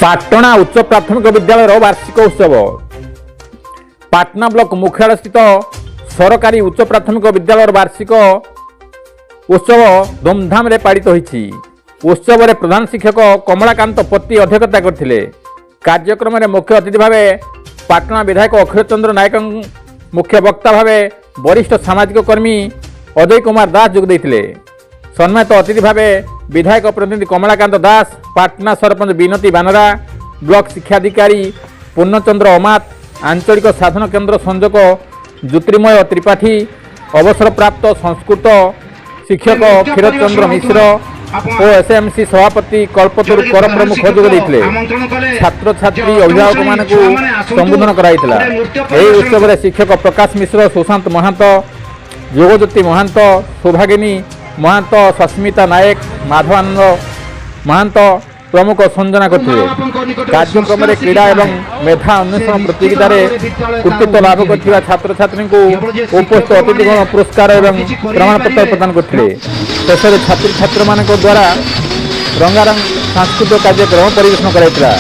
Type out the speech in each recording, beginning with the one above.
पाटणा उच्च प्राथमिक विद्यालय वार्षिक उत्सव पाटना ब्लॉक मुख्यालय स्थित सरकारी उच्च प्राथमिक विद्यालय वार्षिक उत्सव धूमधाम रे पालित होईछि। उत्सव रे प्रधान शिक्षक कमलाकांत पति अध्यक्षता करथिले। कार्यक्रम में मुख्य अतिथि भावे पाटना विधायक अक्षय चंद्र नायक, मुख्य वक्ता भावे वरिष्ठ सामाजिक कर्मी अजय कुमार दास जोग देथिले। सम्मानित अतिथि भावे विधायक प्रतिनिधि कमलाकांत दास, पाटना सरपंच विनती बानरा, ब्लॉक शिक्षाधिकारी पूर्णचंद्र अमात, आंचलिक साधन केन्द्र संयोजक ज्योतिर्मय त्रिपाठी, अवसरप्राप्त संस्कृत शिक्षक क्षीरचंद्र मिश्र और एसएमसी सभापति कल्पतरु कर प्रमुख जोग देथिले। छात्र छात्री अभिभावक मानकु संबोधन कराइतला। एही उत्सव रे शिक्षक प्रकाश मिश्र, सुशांत महंत, योगज्योति महंत, सौभागिनी महंत, सस्मिता नायक, माधवानंद महंत प्रमुख संयोजना करथिले। कार्यक्रम में क्रीड़ा एवं मेधा अन्वेषण प्रतियोगिता कृतित्व लाभ कर छात्र छात्री को उपस्थित अतिथिगण पुरस्कार एवं प्रमाणपत्र प्रदान करथिले। शेष में छात्र छात्र मान द्वारा रंगारंग सांस्कृतिक कार्यक्रम परिवेषण कराइतला।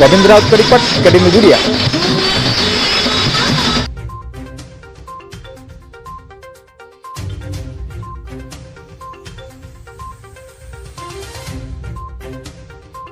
Govind Raut report, Academy media.